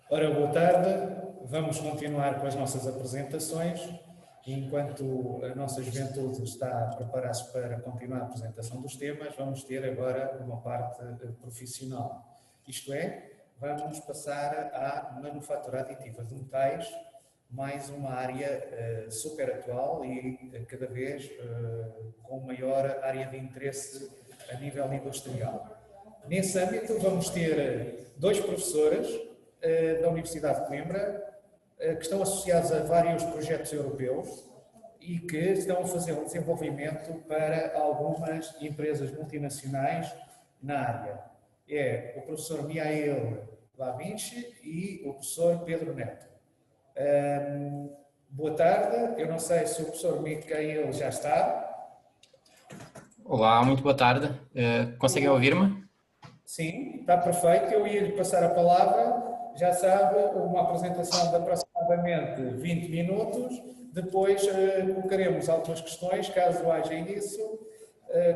Ora, boa tarde. Vamos continuar com as nossas apresentações. Enquanto a nossa juventude está a preparar-se para continuar a apresentação dos temas, vamos ter agora uma parte profissional. Isto é, vamos passar à manufatura aditiva de metais, mais uma área super atual e cada vez com maior área de interesse a nível industrial. Nesse âmbito, vamos ter dois professores da Universidade de Coimbra que estão associados a vários projetos europeus e que estão a fazer um desenvolvimento para algumas empresas multinacionais na área. É o professor Mihail Bavinci e o professor Pedro Neto. Boa tarde, eu não sei se o professor Mihail já está. Olá, muito boa tarde. Conseguem ouvir-me? Sim, está perfeito. Eu ia lhe passar a palavra. Já sabe, uma apresentação de aproximadamente 20 minutos. Depois colocaremos algumas questões, caso haja isso,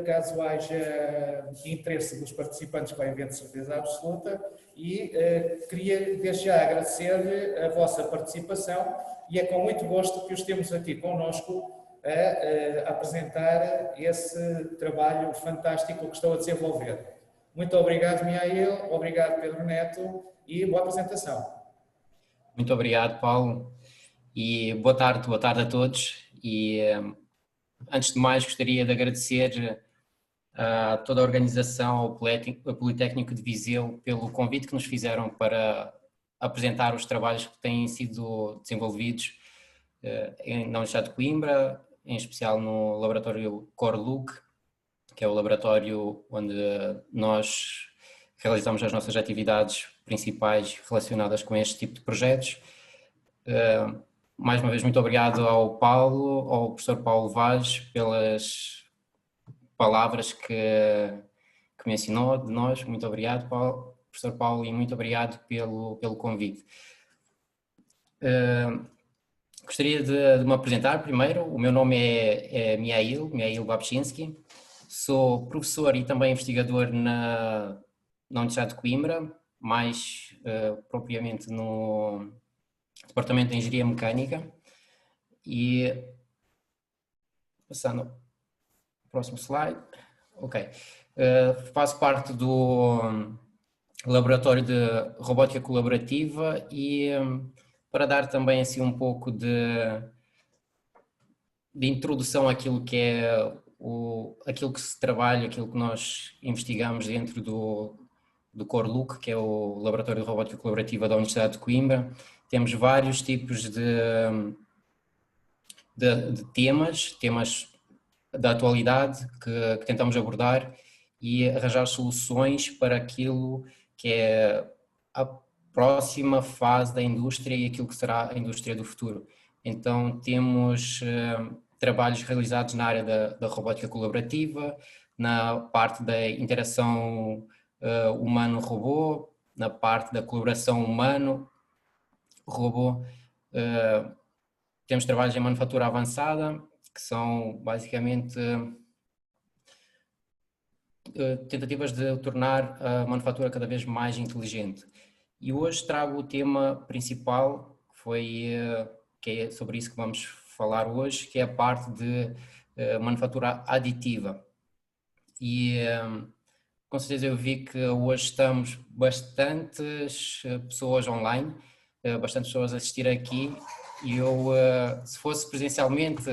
caso haja interesse dos participantes, que vai haver de certeza absoluta. E queria desde já agradecer-lhe a vossa participação e é com muito gosto que os temos aqui connosco a apresentar esse trabalho fantástico que estão a desenvolver. Muito obrigado, Mihail, obrigado, Pedro Neto, e boa apresentação. Muito obrigado, Paulo, e boa tarde a todos. E antes de mais gostaria de agradecer a toda a organização, ao Politécnico de Viseu, pelo convite que nos fizeram para apresentar os trabalhos que têm sido desenvolvidos na Universidade de Coimbra, em especial no laboratório CoreLook, que é o laboratório onde nós realizamos as nossas atividades principais relacionadas com este tipo de projetos. Mais uma vez, muito obrigado ao Paulo, ao professor Paulo Vaz, pelas palavras que mencionou de nós. Muito obrigado, Paulo, professor Paulo, e muito obrigado pelo convite. Gostaria de me apresentar primeiro. O meu nome é Mihail Babczynski. Sou professor e também investigador na Universidade de Coimbra, mais propriamente no Departamento de Engenharia Mecânica. E passando ao próximo slide. Ok. Faço parte do Laboratório de Robótica Colaborativa e para dar também assim um pouco de introdução àquilo que é aquilo que se trabalha, aquilo que nós investigamos dentro do CoreLook, que é o Laboratório de Robótica Colaborativa da Universidade de Coimbra. Temos vários tipos de temas da atualidade que tentamos abordar e arranjar soluções para aquilo que é a próxima fase da indústria e aquilo que será a indústria do futuro. Então temos trabalhos realizados na área da robótica colaborativa, na parte da interação humano-robô, na parte da colaboração humano-robô. Temos trabalhos em manufatura avançada, que são basicamente tentativas de tornar a manufatura cada vez mais inteligente. E hoje trago o tema principal, que é sobre isso que vamos falar hoje, que é a parte de manufatura aditiva. E com certeza eu vi que hoje estamos bastantes pessoas online, bastantes pessoas a assistir aqui, e eu, se fosse presencialmente,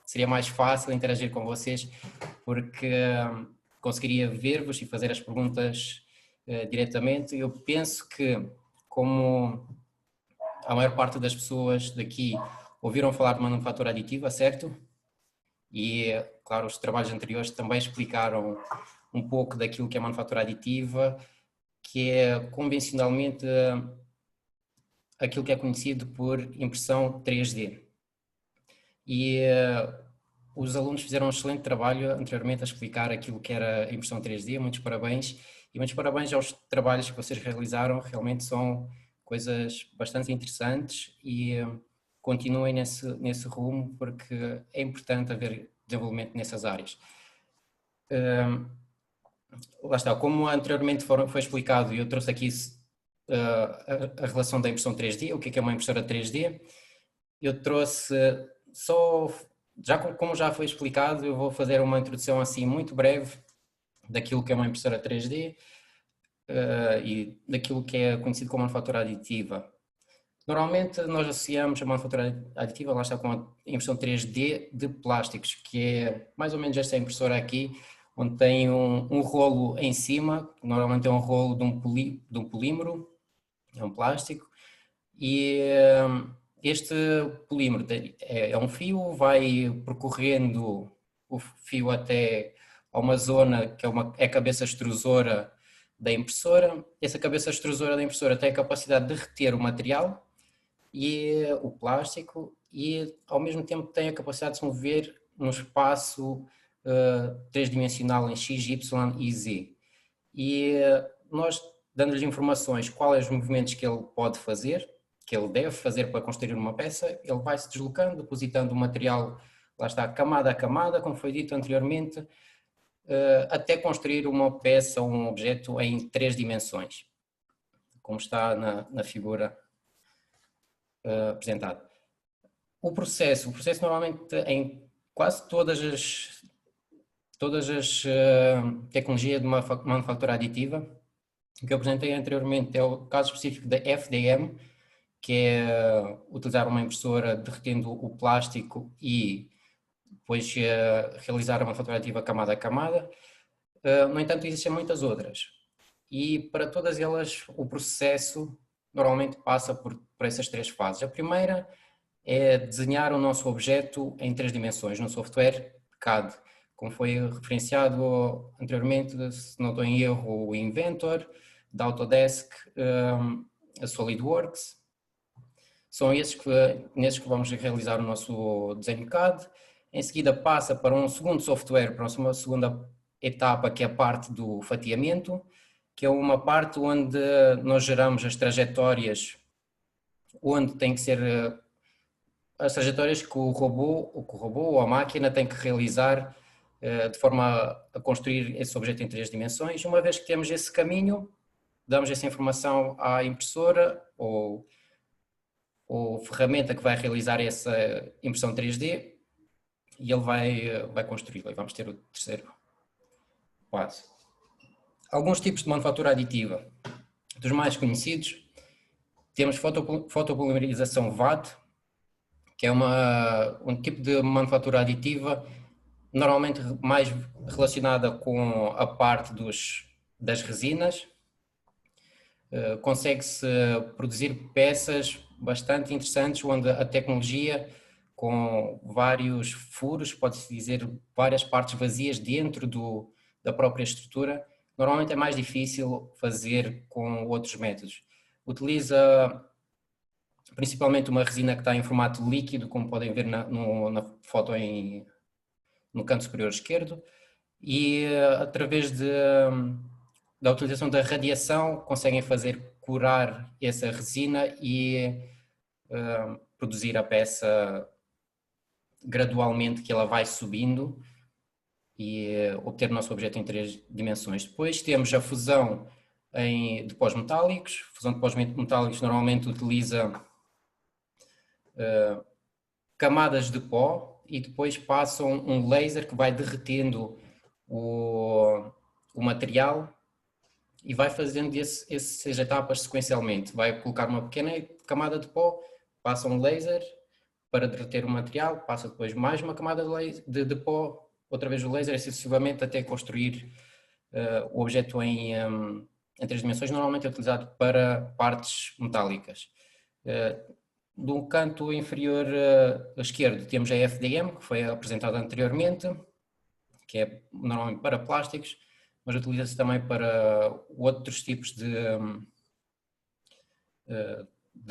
seria mais fácil interagir com vocês, porque conseguiria ver-vos e fazer as perguntas diretamente. Eu penso que, como a maior parte das pessoas daqui ouviram falar de manufatura aditiva, certo? E, claro, os trabalhos anteriores também explicaram um pouco daquilo que é manufatura aditiva, que é convencionalmente aquilo que é conhecido por impressão 3D. E os alunos fizeram um excelente trabalho anteriormente a explicar aquilo que era a impressão 3D, muitos parabéns. E muitos parabéns aos trabalhos que vocês realizaram, realmente são coisas bastante interessantes e continuem nesse rumo, porque é importante haver desenvolvimento nessas áreas. Lá está, como anteriormente foi explicado, e eu trouxe aqui a relação da impressão 3D, o que é uma impressora 3D. Eu trouxe como já foi explicado, eu vou fazer uma introdução assim muito breve daquilo que é uma impressora 3D e daquilo que é conhecido como manufatura aditiva. Normalmente nós associamos a manufatura aditiva, lá está, com a impressão 3D de plásticos, que é mais ou menos esta impressora aqui, onde tem um rolo em cima, normalmente é um rolo de um polímero, é um plástico, e este polímero é um fio, vai percorrendo o fio até a uma zona que é a cabeça extrusora da impressora. Essa cabeça extrusora da impressora tem a capacidade de reter o material e o plástico e ao mesmo tempo tem a capacidade de se mover num espaço três-dimensional em X, Y e Z. E nós dando-lhe informações quais os movimentos que ele pode fazer, que ele deve fazer para construir uma peça, ele vai se deslocando, depositando o material, lá está, camada a camada, como foi dito anteriormente, até construir uma peça ou um objeto em 3 dimensões, como está na figura apresentado. O processo normalmente em quase todas as tecnologias de uma manufatura aditiva, o que eu apresentei anteriormente é o caso específico da FDM, que é utilizar uma impressora derretendo o plástico e depois realizar a manufatura aditiva camada a camada. No entanto, existem muitas outras e para todas elas o processo normalmente passa por essas 3 fases. A primeira é desenhar o nosso objeto em 3 dimensões no software CAD, como foi referenciado anteriormente, se não estou em erro, o Inventor, da Autodesk, a SolidWorks. São nesses que vamos realizar o nosso desenho CAD. Em seguida passa para um segundo software, para uma segunda etapa, que é a parte do fatiamento, que é uma parte onde nós geramos as trajetórias, onde tem que ser as trajetórias que o robô ou a máquina tem que realizar de forma a construir esse objeto em 3 dimensões. Uma vez que temos esse caminho, damos essa informação à impressora ou ferramenta que vai realizar essa impressão 3D e ele vai construí-la e vamos ter o terceiro passo. Alguns tipos de manufatura aditiva. Dos mais conhecidos, temos fotopolimerização VAT, que é um tipo de manufatura aditiva normalmente mais relacionada com a parte das resinas. Consegue-se produzir peças bastante interessantes onde a tecnologia, com vários furos, pode-se dizer várias partes vazias dentro da própria estrutura, normalmente é mais difícil fazer com outros métodos. Utiliza principalmente uma resina que está em formato líquido, como podem ver na foto no canto superior esquerdo, e através da utilização da radiação conseguem curar essa resina e produzir a peça gradualmente, que ela vai subindo e obter o nosso objeto em 3 dimensões. Depois temos a fusão de pós-metálicos. Fusão de pós-metálicos normalmente utiliza camadas de pó e depois passam um laser que vai derretendo o material e vai fazendo essas etapas sequencialmente. Vai colocar uma pequena camada de pó, passa um laser para derreter o material, passa depois mais uma camada de pó, outra vez o laser, e sucessivamente até construir o objeto em 3 dimensões, normalmente é utilizado para partes metálicas. Do canto inferior esquerdo temos a FDM, que foi apresentada anteriormente, que é normalmente para plásticos, mas utiliza-se também para outros tipos de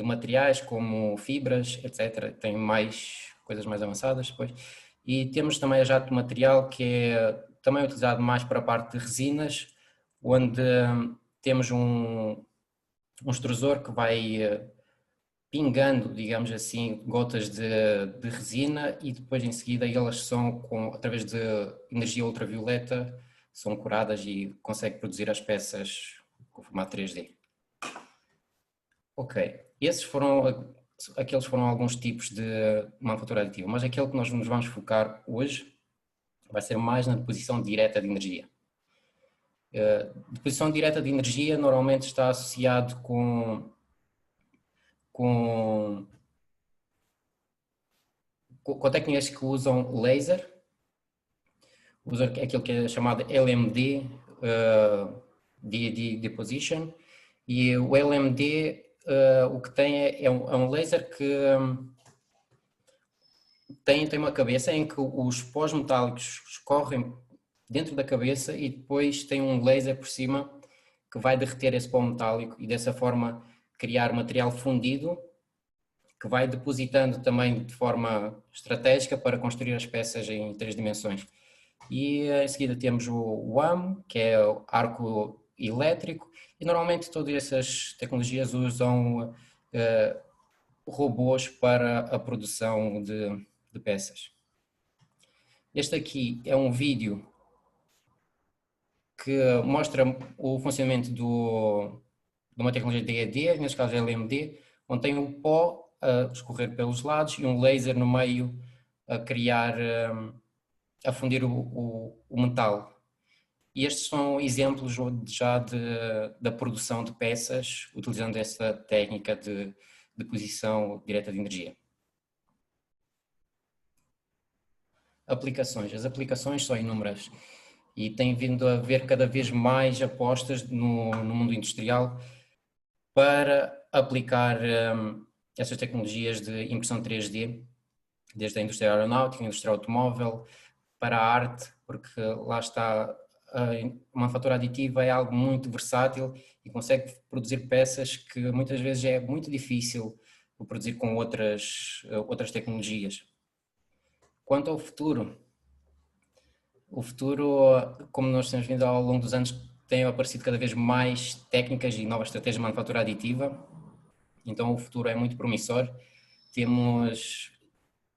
materiais, como fibras, etc. Tem coisas mais avançadas depois. E temos também a jato material, que é também utilizado mais para a parte de resinas, onde temos um extrusor que vai pingando, digamos assim, gotas de resina e depois em seguida elas são, através de energia ultravioleta, são curadas e consegue produzir as peças com formato 3D. Ok, aqueles foram alguns tipos de manufatura aditiva, mas aquele que nós nos vamos focar hoje vai ser mais na deposição direta de energia. Deposição direta de energia normalmente está associado com técnicas que usam laser, usa aquilo que é chamado LMD, deposition, e o LMD o que tem é um laser que tem uma cabeça em que os pós metálicos escorrem dentro da cabeça e depois tem um laser por cima que vai derreter esse pó metálico e dessa forma criar material fundido que vai depositando também de forma estratégica para construir as peças em 3 dimensões. E em seguida temos o AM, que é o arco elétrico, e normalmente todas essas tecnologias usam robôs para a produção de peças. Este aqui é um vídeo que mostra o funcionamento de uma tecnologia DED, neste caso LMD, onde tem um pó a escorrer pelos lados e um laser no meio a criar, a fundir o metal. E estes são exemplos já da produção de peças utilizando esta técnica de deposição direta de energia. Aplicações. As aplicações são inúmeras e tem vindo a haver cada vez mais apostas no mundo industrial para aplicar essas tecnologias de impressão 3D, desde a indústria aeronáutica, a indústria automóvel, para a arte, porque lá está, a manufatura aditiva é algo muito versátil e consegue produzir peças que muitas vezes é muito difícil produzir com outras tecnologias. Quanto ao futuro, como nós temos vindo ao longo dos anos, tem aparecido cada vez mais técnicas e novas estratégias de manufatura aditiva, então o futuro é muito promissor. Temos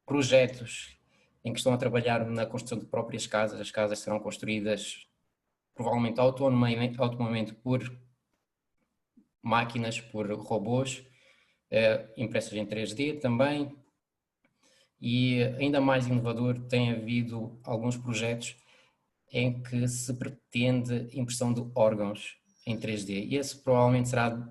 projetos em que estão a trabalhar na construção de próprias casas, as casas serão construídas provavelmente autonomamente por máquinas, por robôs, impressas em 3D também, e ainda mais inovador, tem havido alguns projetos em que se pretende impressão de órgãos em 3D, e esse provavelmente será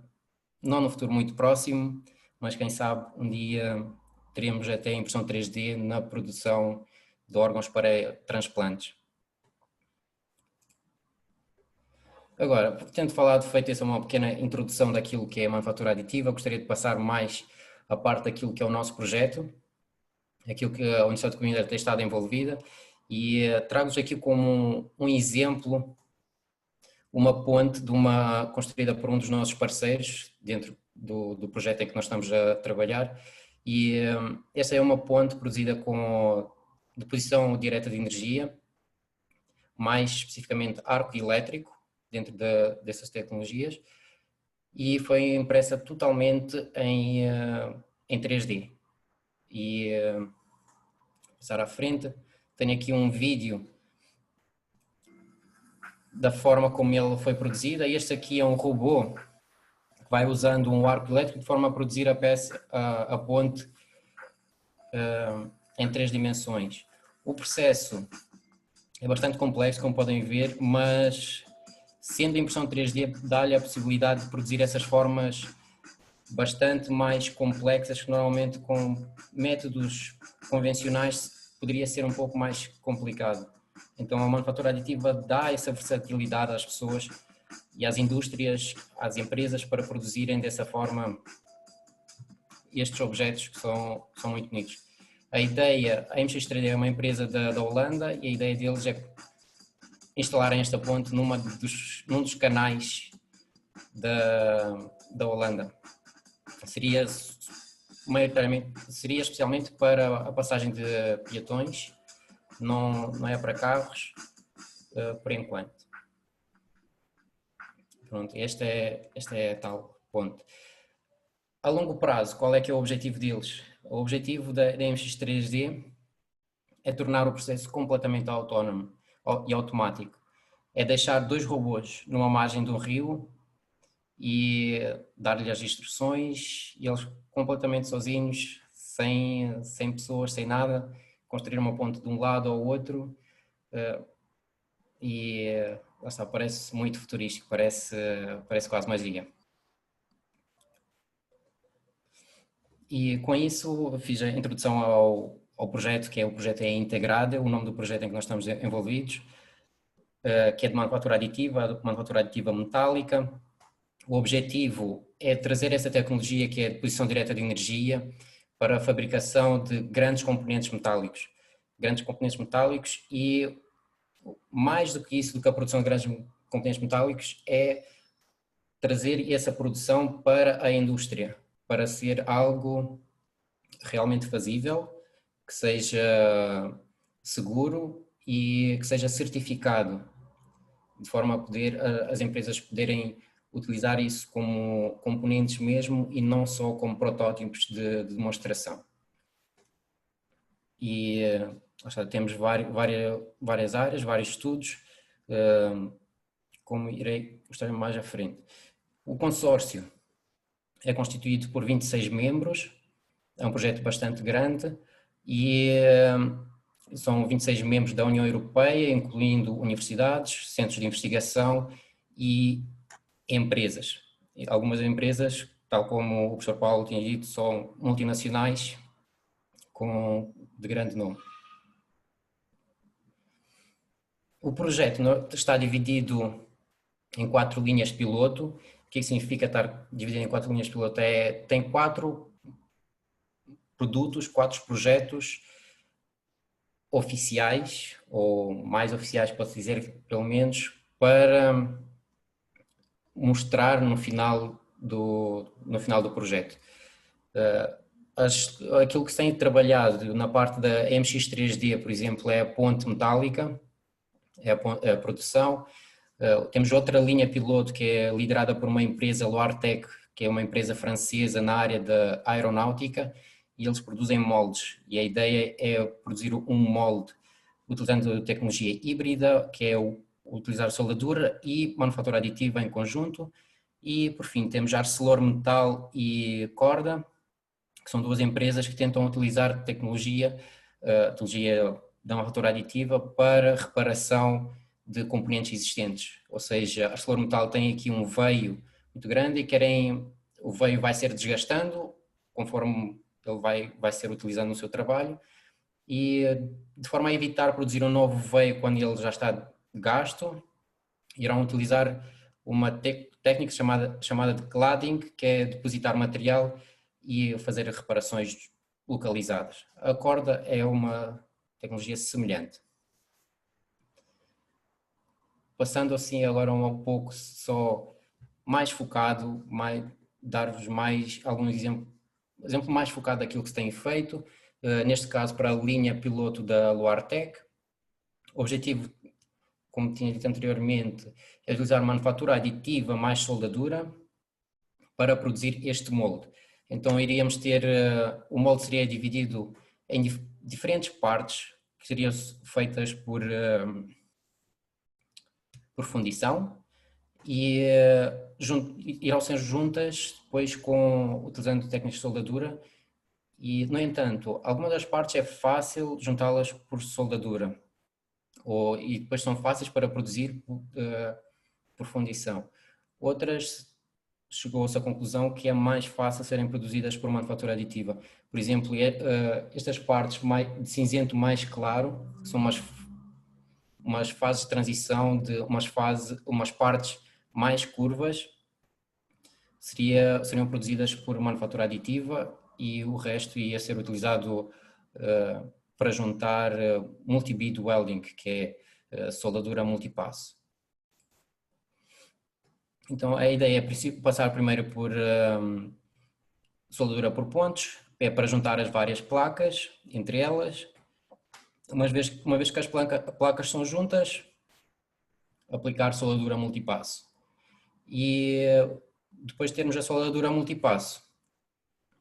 não no futuro muito próximo, mas quem sabe um dia teremos até impressão 3D na produção de órgãos para transplantes. Agora, tendo feito essa uma pequena introdução daquilo que é a manufatura aditiva, gostaria de passar mais a parte daquilo que é o nosso projeto, aquilo que a Universidade de Coimbra tem estado envolvida, e trago-vos aqui como um exemplo, uma ponte construída por um dos nossos parceiros dentro do projeto em que nós estamos a trabalhar, e essa é uma ponte produzida com deposição direta de energia, mais especificamente arco elétrico, dentro dessas tecnologias, e foi impressa totalmente em 3D. E passar à frente, tenho aqui um vídeo da forma como ele foi produzido. Este aqui é um robô que vai usando um arco elétrico de forma a produzir a peça, a ponte em 3 dimensões. O processo é bastante complexo, como podem ver, mas sendo a impressão 3D dá-lhe a possibilidade de produzir essas formas bastante mais complexas que normalmente com métodos convencionais poderia ser um pouco mais complicado. Então a manufatura aditiva dá essa versatilidade às pessoas e às indústrias, às empresas para produzirem dessa forma estes objetos que são muito bonitos. A MX3D é uma empresa da Holanda e a ideia deles é instalarem esta ponte num dos canais da Holanda. Seria especialmente para a passagem de peatões, não é para carros, por enquanto. Pronto, esta é a tal ponte. A longo prazo, qual é que é o objetivo deles? O objetivo da MX3D é tornar o processo completamente autónomo e automático. É deixar 2 robôs numa margem de um rio e dar-lhe as instruções e eles completamente sozinhos, sem pessoas, sem nada, construir uma ponte de um lado ao outro e lá está, parece muito futurístico, parece quase magia. E com isso fiz a introdução ao projeto, que é o projeto é Integrada, o nome do projeto em que nós estamos envolvidos, que é de manufatura aditiva metálica. O objetivo é trazer essa tecnologia que é a deposição direta de energia para a fabricação de grandes componentes metálicos. Grandes componentes metálicos e mais do que isso, do que a produção de grandes componentes metálicos, é trazer essa produção para a indústria, para ser algo realmente fazível, que seja seguro e que seja certificado, de forma a poder as empresas poderem utilizar isso como componentes mesmo e não só como protótipos de demonstração. E temos várias áreas, vários estudos, como irei mostrar mais à frente. O consórcio é constituído por 26 membros, é um projeto bastante grande e são 26 membros da União Europeia, incluindo universidades, centros de investigação e empresas. Algumas empresas, tal como o professor Paulo tinha dito, são multinacionais de grande nome. O projeto está dividido em 4 linhas piloto. O que significa estar dividido em 4 linhas piloto? Tem 4 produtos, 4 projetos oficiais, ou mais oficiais, posso dizer, pelo menos, para mostrar no final do projeto. Aquilo que se tem trabalhado na parte da MX3D, por exemplo, é a ponte metálica, é a produção. Temos outra linha piloto que é liderada por uma empresa, Loartec, que é uma empresa francesa na área da aeronáutica, e eles produzem moldes. E a ideia é produzir um molde utilizando tecnologia híbrida, que é utilizar soldadura e manufatura aditiva em conjunto. E, por fim, temos ArcelorMittal e Corda, que são 2 empresas que tentam utilizar tecnologia da manufatura aditiva para reparação de componentes existentes. Ou seja, a ArcelorMittal tem aqui um veio muito grande e o veio vai ser desgastando conforme ele vai ser utilizado no seu trabalho e de forma a evitar produzir um novo veio quando ele já está gasto, irão utilizar uma técnica chamada de cladding, que é depositar material e fazer reparações localizadas. A Corda é uma tecnologia semelhante. Passando assim agora um pouco só mais focado, dar-vos mais algum exemplo mais focado daquilo que se tem feito, neste caso para a linha piloto da Loartec. O objetivo, como tinha dito anteriormente, é utilizar manufatura aditiva mais soldadura para produzir este molde. Então iríamos ter, o molde seria dividido em diferentes partes, que seriam feitas por fundição e irão ser juntas depois utilizando técnicas de soldadura e, no entanto, algumas das partes é fácil juntá-las por soldadura e depois são fáceis para produzir por fundição. Outras chegou-se à conclusão que é mais fácil serem produzidas por manufatura aditiva. Por exemplo, estas partes de cinzento mais claro são umas fases de transição de umas partes mais curvas seriam produzidas por manufatura aditiva e o resto ia ser utilizado para juntar multi-bead welding, que é soldadura multipasso. Então a ideia é passar primeiro por soldadura por pontos, é para juntar as várias placas entre elas. Uma vez que as placas são juntas, aplicar soldadura multipasso. E depois de termos a soldadura multipasso,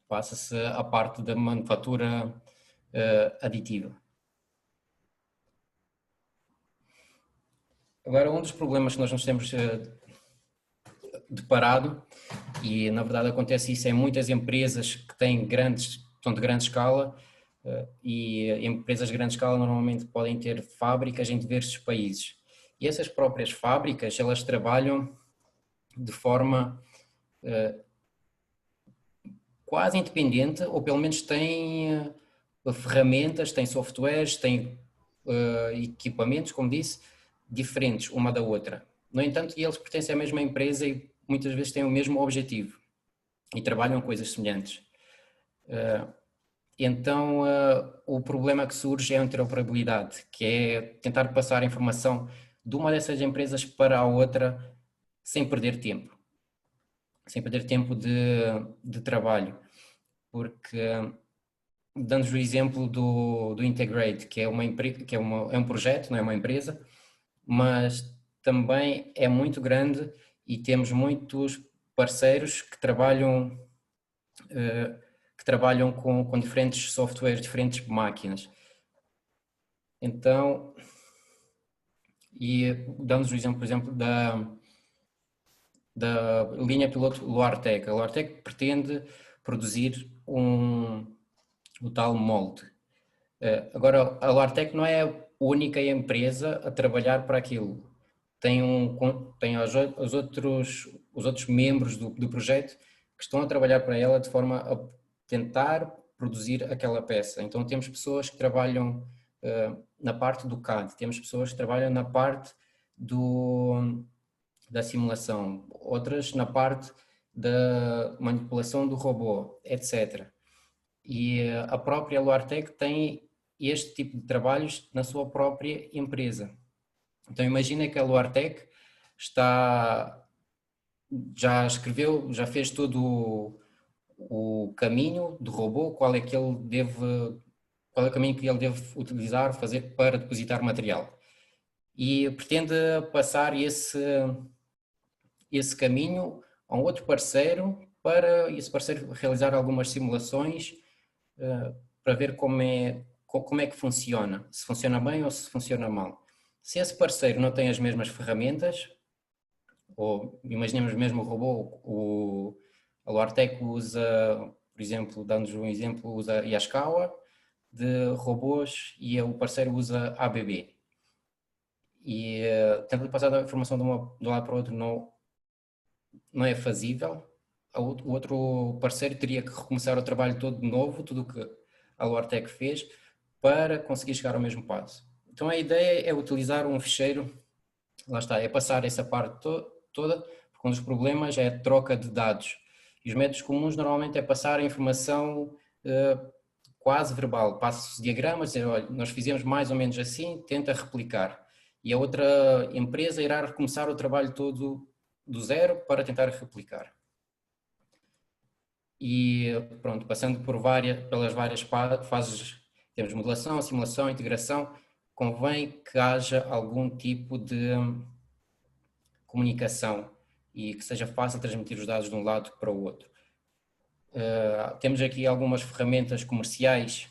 passa-se a parte da manufatura aditiva. Agora, um dos problemas que nós nos temos deparado, e na verdade acontece isso em muitas empresas que têm são de grande escala, e empresas de grande escala normalmente podem ter fábricas em diversos países. E essas próprias fábricas, elas trabalham de forma quase independente, ou pelo menos têm ferramentas, têm softwares, têm equipamentos, como disse, diferentes uma da outra. No entanto, eles pertencem à mesma empresa e muitas vezes têm o mesmo objetivo e trabalham coisas semelhantes. Então, o problema que surge é a interoperabilidade, que é tentar passar a informação de uma dessas empresas para a outra sem perder tempo. Sem perder tempo de trabalho. Porque, dando-vos o exemplo do Integrate, que é um projeto, não é uma empresa, mas também é muito grande e temos muitos parceiros que trabalham com diferentes softwares, diferentes máquinas. Então, e dando-vos o exemplo, por exemplo, da linha piloto Luartec. A Luartec pretende produzir o tal molde. Agora, a Luartec não é a única empresa a trabalhar para aquilo. Tem os outros membros do projeto que estão a trabalhar para ela de forma a tentar produzir aquela peça. Então temos pessoas que trabalham na parte do CAD, temos pessoas que trabalham na parte da simulação, outras na parte da manipulação do robô, etc. E a própria Luartec tem este tipo de trabalhos na sua própria empresa. Então imagina que a Luartec já fez todo o caminho do robô, qual é o caminho que ele deve utilizar, fazer para depositar material. E pretende passar esse caminho a um outro parceiro para esse parceiro realizar algumas simulações para ver como é que funciona, se funciona bem ou se funciona mal. Se esse parceiro não tem as mesmas ferramentas, ou imaginemos mesmo o robô, a Luartec usa, por exemplo, dando-nos um exemplo, usa Yaskawa de robôs e o parceiro usa ABB. E tentar passar a informação de um lado para o outro não é fazível. O outro parceiro teria que recomeçar o trabalho todo de novo, tudo o que a Luartec fez, para conseguir chegar ao mesmo passo. Então a ideia é utilizar um ficheiro, lá está, é passar essa parte toda, porque um dos problemas é a troca de dados. E os métodos comuns normalmente é passar a informação quase verbal, passa-se diagramas, dizer, olha, nós fizemos mais ou menos assim, tenta replicar. E a outra empresa irá recomeçar o trabalho todo do zero para tentar replicar. E pronto, passando pelas várias fases, temos modelação, simulação, integração, convém que haja algum tipo de comunicação e que seja fácil transmitir os dados de um lado para o outro. Temos aqui algumas ferramentas comerciais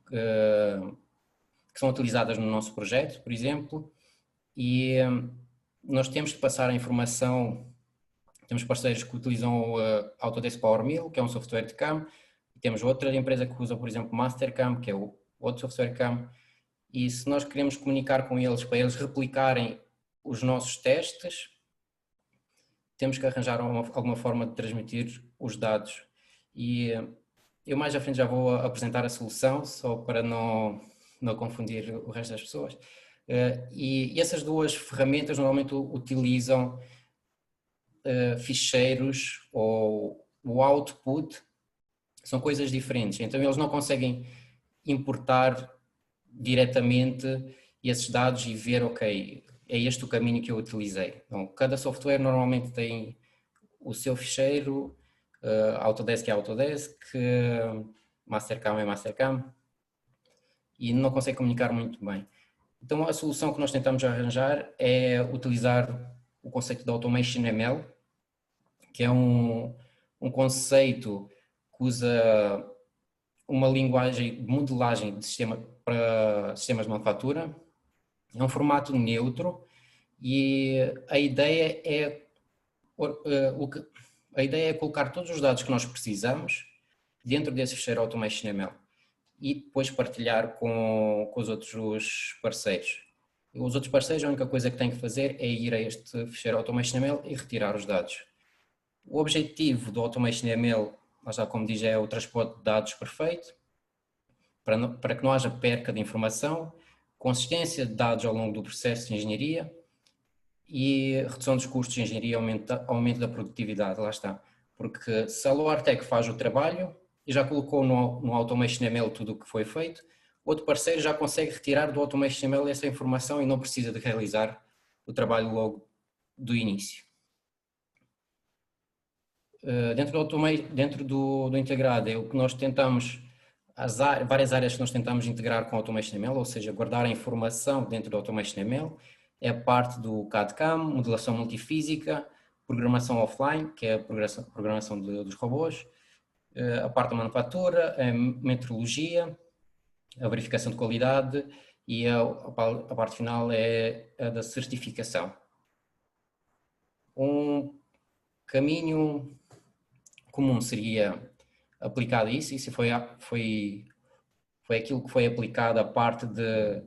que são utilizadas no nosso projeto, por exemplo, e nós temos de passar a informação. Temos parceiros que utilizam o Autodesk PowerMill, que é um software de CAM, e temos outra empresa que usa, por exemplo, Mastercam, que é o outro software CAM, e se nós queremos comunicar com eles para eles replicarem os nossos testes, temos que arranjar alguma forma de transmitir os dados. E eu mais à frente já vou apresentar a solução, só para não confundir o resto das pessoas. E essas duas ferramentas normalmente utilizam ficheiros ou o output, são coisas diferentes, então eles não conseguem importar diretamente esses dados e ver, ok, é este o caminho que eu utilizei. Então, cada software normalmente tem o seu ficheiro, Autodesk é Autodesk, Mastercam é Mastercam, e não consegue comunicar muito bem. Então a solução que nós tentamos arranjar é utilizar o conceito de Automation ML, que é um conceito que usa uma linguagem de modelagem de para sistemas de manufatura. É um formato neutro e a ideia é A ideia é colocar todos os dados que nós precisamos dentro desse ficheiro AutomationML e depois partilhar com os outros parceiros. Os outros parceiros, a única coisa que têm que fazer é ir a este ficheiro AutomationML e retirar os dados. O objetivo do AutomationML, como diz, é o transporte de dados perfeito, para que não haja perca de informação, consistência de dados ao longo do processo de engenharia e redução dos custos de engenharia, aumento da produtividade, lá está. Porque se a LoarTech faz o trabalho e já colocou no AutomationML tudo o que foi feito, outro parceiro já consegue retirar do AutomationML essa informação e não precisa de realizar o trabalho logo do início. Dentro do integrado, é o que nós tentamos, várias áreas que nós tentamos integrar com o AutomationML, ou seja, guardar a informação dentro do AutomationML, é a parte do CAD/CAM, modelação multifísica, programação offline, que é a programação dos robôs, a parte da manufatura, a metrologia, a verificação de qualidade e a parte final é a da certificação. Um caminho comum seria aplicado isso foi aquilo que foi aplicado, a parte de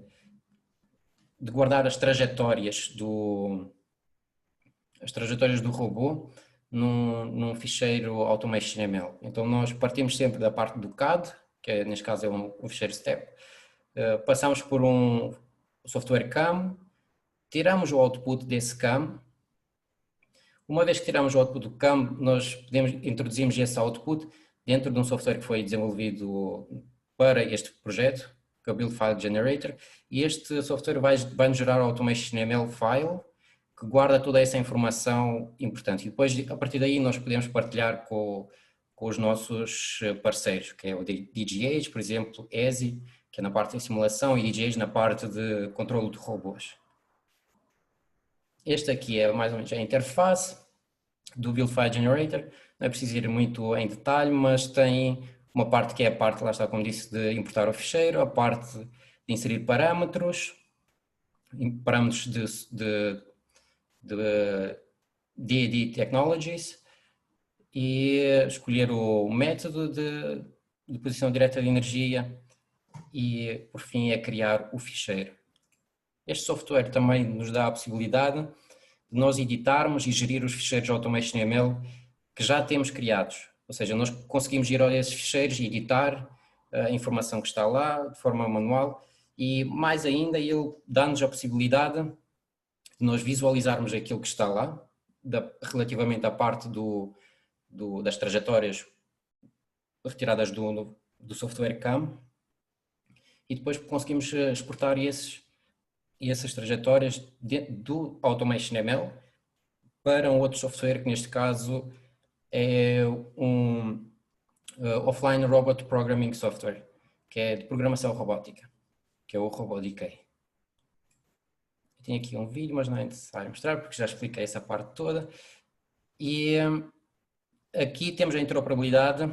guardar as trajetórias do robô num ficheiro AutomationML. Então nós partimos sempre da parte do CAD, que neste caso é um ficheiro STEP, passamos por um software CAM, tiramos o output desse CAM. Uma vez que tiramos o output do CAM, nós introduzimos esse output dentro de um software que foi desenvolvido para este projeto, que é o Build File Generator, e este software vai-nos gerar o AutomationML file, que guarda toda essa informação importante. E depois, a partir daí, nós podemos partilhar com os nossos parceiros, que é o DGH, por exemplo, ESI, que é na parte de simulação, e DGH na parte de controle de robôs. Este aqui é mais ou menos a interface do Build File Generator. Não é preciso ir muito em detalhe, mas tem uma parte que é a parte, lá está, como disse, de importar o ficheiro, a parte de inserir parâmetros de DAD Technologies e escolher o método de posição direta de energia e, por fim, é criar o ficheiro. Este software também nos dá a possibilidade de nós editarmos e gerir os ficheiros AutomationML que já temos criados. Ou seja, nós conseguimos ir a esses ficheiros e editar a informação que está lá de forma manual e, mais ainda, ele dá-nos a possibilidade de nós visualizarmos aquilo que está lá, relativamente à parte das trajetórias retiradas do software CAM, e depois conseguimos exportar essas trajetórias do AutomationML para um outro software, que neste caso é um Offline Robot Programming Software, que é de programação robótica, que é o RoboDK. Tenho aqui um vídeo, mas não é necessário mostrar, porque já expliquei essa parte toda. E aqui temos a interoperabilidade,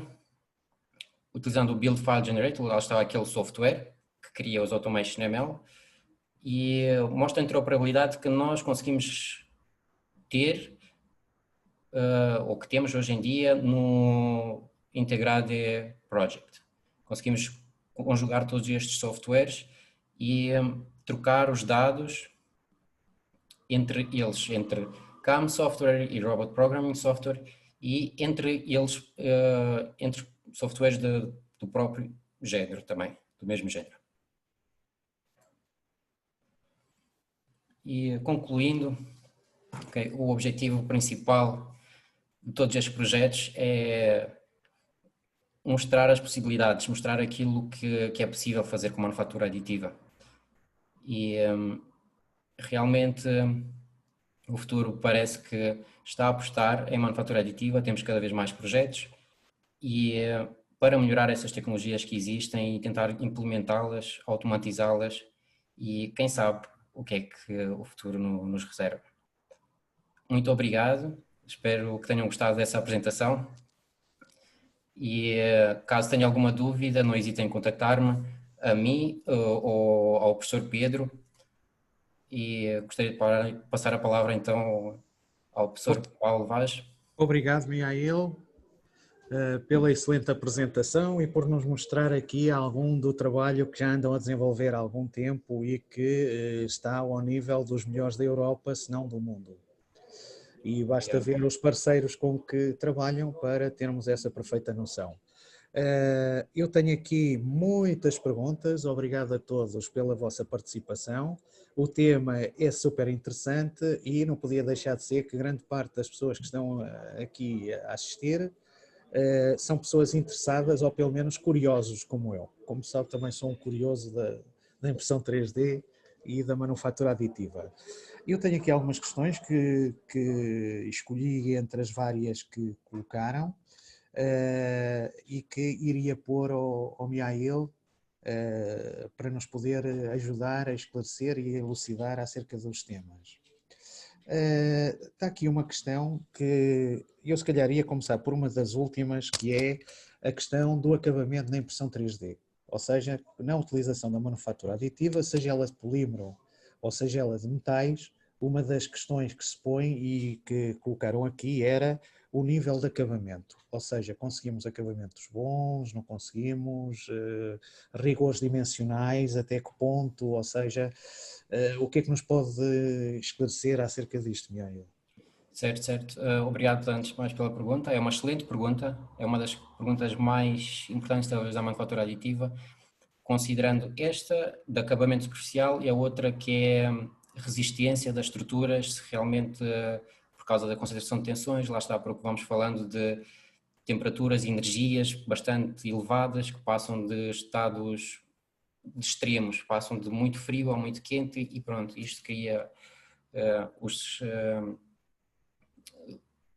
utilizando o Build File Generator, lá está aquele software que cria os AutomationML, e mostra a interoperabilidade que nós conseguimos ter, ou que temos hoje em dia no Integrade Project. Conseguimos conjugar todos estes softwares e trocar os dados entre eles, entre CAM Software e Robot Programming Software, e entre eles, entre softwares do próprio género também, do mesmo género. E concluindo, o objetivo principal de todos estes projetos é mostrar as possibilidades, mostrar aquilo que é possível fazer com manufatura aditiva. E realmente o futuro parece que está a apostar em manufatura aditiva, temos cada vez mais projetos e para melhorar essas tecnologias que existem e tentar implementá-las, automatizá-las e quem sabe o que é que o futuro nos reserva. Muito obrigado, espero que tenham gostado dessa apresentação e caso tenham alguma dúvida não hesitem em contactar-me, a mim ou ao professor Pedro, e gostaria de passar a palavra então ao professor Paulo Vaz. Obrigado, Miail, pela excelente apresentação e por nos mostrar aqui algum do trabalho que já andam a desenvolver há algum tempo e que está ao nível dos melhores da Europa, se não do mundo. E basta ver os parceiros com que trabalham para termos essa perfeita noção. Eu tenho aqui muitas perguntas, obrigado a todos pela vossa participação. O tema é super interessante e não podia deixar de ser que grande parte das pessoas que estão aqui a assistir são pessoas interessadas ou pelo menos curiosos como eu. Como sabe, também sou um curioso da impressão 3D e da manufatura aditiva. Eu tenho aqui algumas questões que escolhi entre as várias que colocaram. E que iria pôr ao Miail para nos poder ajudar a esclarecer e elucidar acerca dos temas. Está aqui uma questão que eu se calhar ia começar por uma das últimas, que é a questão do acabamento na impressão 3D, ou seja, na utilização da manufatura aditiva, seja ela de polímero ou seja ela de metais, uma das questões que se põe e que colocaram aqui era o nível de acabamento, ou seja, conseguimos acabamentos bons, não conseguimos, rigores dimensionais, até que ponto, ou seja, o que é que nos pode esclarecer acerca disto, Miail? Certo. Obrigado antes de mais pela pergunta, é uma excelente pergunta, é uma das perguntas mais importantes talvez da manufatura aditiva, considerando esta de acabamento superficial e a outra que é resistência das estruturas, se realmente por causa da concentração de tensões, lá está porque vamos falando de temperaturas e energias bastante elevadas que passam de estados de extremos, passam de muito frio a muito quente e pronto, isto cria os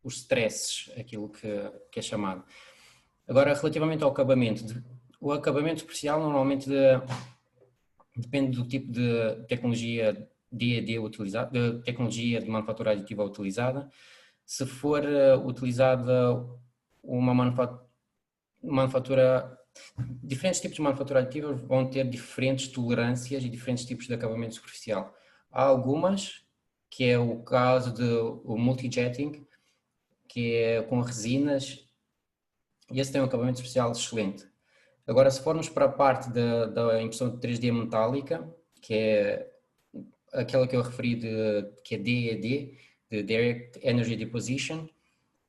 stresses, aquilo que é chamado. Agora, relativamente ao acabamento, o acabamento superficial normalmente depende do tipo de tecnologia DAD utilizada, de tecnologia de manufatura aditiva utilizada. Se for utilizada uma manufatura, diferentes tipos de manufatura aditiva vão ter diferentes tolerâncias e diferentes tipos de acabamento superficial. Há algumas, que é o caso do multijetting, que é com resinas, e esse tem um acabamento superficial excelente. Agora, se formos para a parte da impressão de 3D metálica, que é aquela que eu referi, que é DED, de Direct Energy Deposition,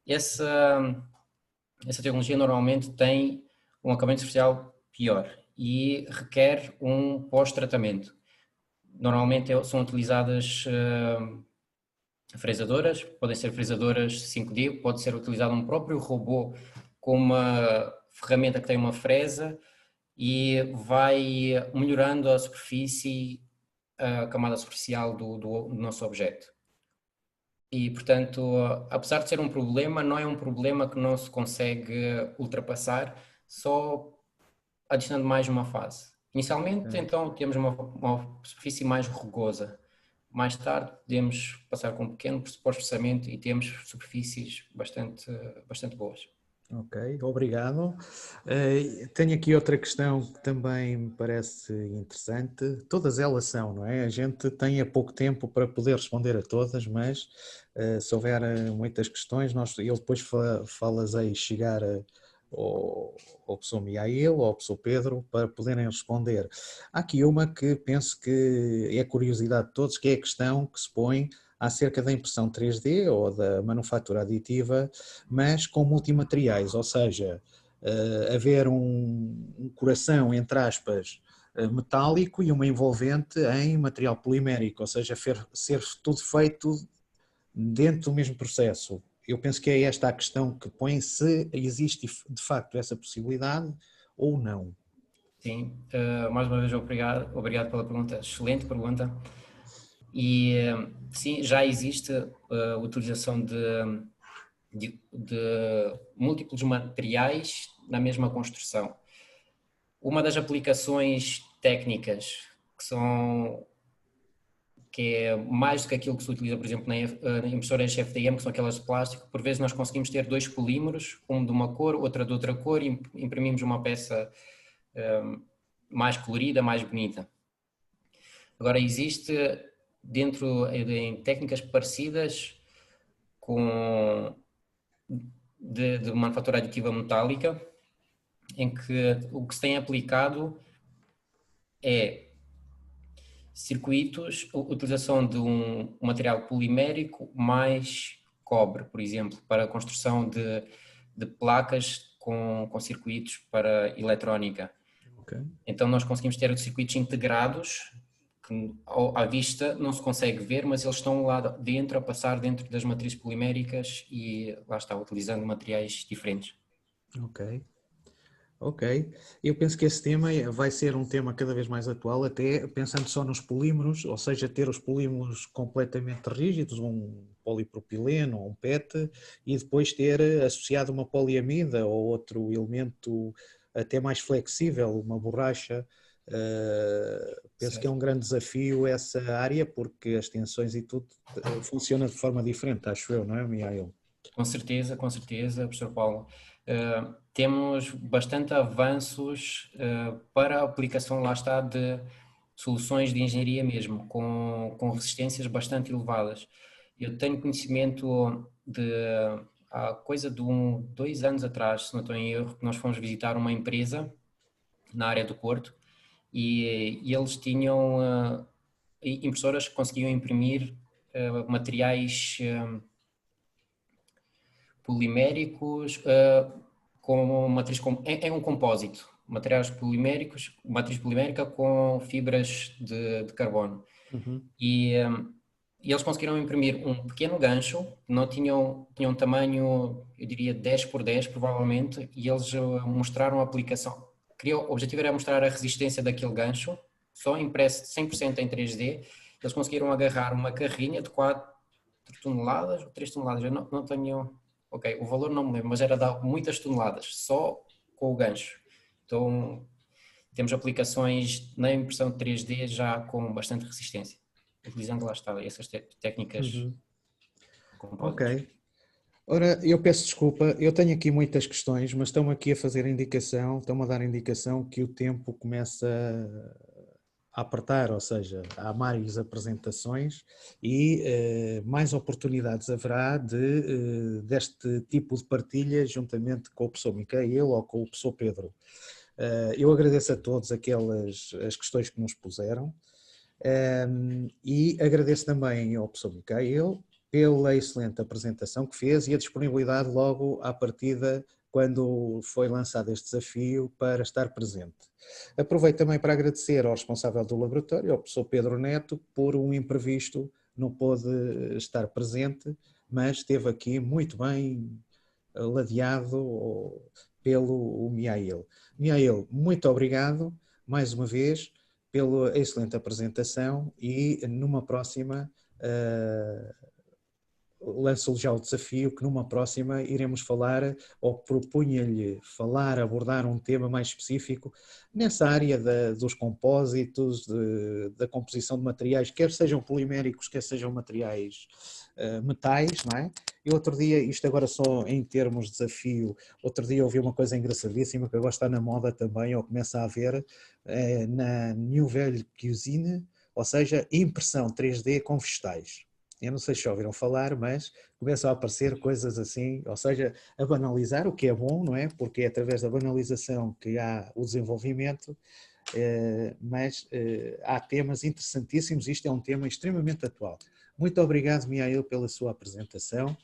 essa tecnologia normalmente tem um acabamento superficial pior e requer um pós-tratamento. Normalmente são utilizadas fresadoras, podem ser fresadoras 5D, pode ser utilizado um próprio robô com uma ferramenta que tem uma fresa e vai melhorando a superfície, a camada superficial do nosso objeto. E, portanto, apesar de ser um problema, não é um problema que não se consegue ultrapassar só adicionando mais uma fase. Inicialmente, então, temos uma superfície mais rugosa. Mais tarde, podemos passar com um pequeno pós-processamento e temos superfícies bastante boas. Ok, obrigado. Tenho aqui outra questão que também me parece interessante. Todas elas são, não é? A gente tem pouco tempo para poder responder a todas, mas se houver muitas questões, eu depois falas chegar ao professor Miail ou ao professor Pedro para poderem responder. Há aqui uma que penso que é curiosidade de todos, que é a questão que se põe acerca da impressão 3D ou da manufatura aditiva, mas com multimateriais, ou seja, haver um coração, entre aspas, metálico e uma envolvente em material polimérico, ou seja, ser tudo feito dentro do mesmo processo. Eu penso que é esta a questão que põe, se existe de facto essa possibilidade ou não. Sim, mais uma vez obrigado pela pergunta, excelente pergunta. E sim, já existe a utilização de múltiplos materiais na mesma construção. Uma das aplicações técnicas que é mais do que aquilo que se utiliza, por exemplo, na impressora FDM, que são aquelas de plástico, por vezes nós conseguimos ter dois polímeros, um de uma cor, outra de outra cor, e imprimimos uma peça mais colorida, mais bonita. Agora, existe dentro em técnicas parecidas de manufatura aditiva metálica, em que o que se tem aplicado é circuitos, utilização de um material polimérico mais cobre, por exemplo, para a construção de placas com circuitos para eletrónica. Ok. Então nós conseguimos ter circuitos integrados que à vista não se consegue ver, mas eles estão lá dentro, a passar dentro das matrizes poliméricas e lá está, utilizando materiais diferentes. Ok. Ok, eu penso que esse tema vai ser um tema cada vez mais atual, até pensando só nos polímeros, ou seja, ter os polímeros completamente rígidos, um polipropileno ou um PET, e depois ter associado uma poliamida ou outro elemento até mais flexível, uma borracha. Penso que é um grande desafio essa área, porque as tensões e tudo funciona de forma diferente, acho eu, não é, Mihail? Com certeza, professor Paulo. Temos bastante avanços para a aplicação, lá está, de soluções de engenharia mesmo, com resistências bastante elevadas. Eu tenho conhecimento há coisa de 2 anos atrás, se não estou em erro, que nós fomos visitar uma empresa na área do Porto e eles tinham impressoras que conseguiam imprimir materiais poliméricos com matriz, é um compósito, materiais poliméricos, matriz polimérica com fibras de carbono. Uhum. E eles conseguiram imprimir um pequeno gancho, não tinham um tamanho, eu diria 10 por 10 provavelmente, e eles mostraram a aplicação. O objetivo era mostrar a resistência daquele gancho, só impresso 100% em 3D. Eles conseguiram agarrar uma carrinha de 4 toneladas ou 3 toneladas, eu não tenho... Ok, o valor não me lembro, mas era de muitas toneladas, só com o gancho. Então, temos aplicações na impressão 3D já com bastante resistência, utilizando lá está essas técnicas compósitos. Ok. Ora, eu peço desculpa, eu tenho aqui muitas questões, mas estão-me aqui a fazer indicação, estão-me a dar indicação que o tempo começa a apertar, ou seja, há mais apresentações e mais oportunidades haverá deste tipo de partilha juntamente com o professor Micael ou com o professor Pedro. Eu agradeço a todos as questões que nos puseram e agradeço também ao professor Micael pela excelente apresentação que fez e a disponibilidade logo à partida quando foi lançado este desafio para estar presente. Aproveito também para agradecer ao responsável do laboratório, ao professor Pedro Neto, por um imprevisto, não pôde estar presente, mas esteve aqui muito bem ladeado pelo Mihail. Mihail, muito obrigado mais uma vez pela excelente apresentação e numa próxima lanço-lhe já o desafio que numa próxima iremos falar, ou propunha-lhe falar, abordar um tema mais específico nessa área dos compósitos, da composição de materiais, quer sejam poliméricos, quer sejam materiais metais, não é? E outro dia, isto agora só em termos de desafio, outro dia ouvi uma coisa engraçadíssima que agora está na moda também, ou começa a haver, na Nouvelle Cuisine, ou seja, impressão 3D com vegetais. Eu não sei se já ouviram falar, mas começam a aparecer coisas assim, ou seja, a banalizar, o que é bom, não é? Porque é através da banalização que há o desenvolvimento, mas há temas interessantíssimos, isto é um tema extremamente atual. Muito obrigado, Mihail, pela sua apresentação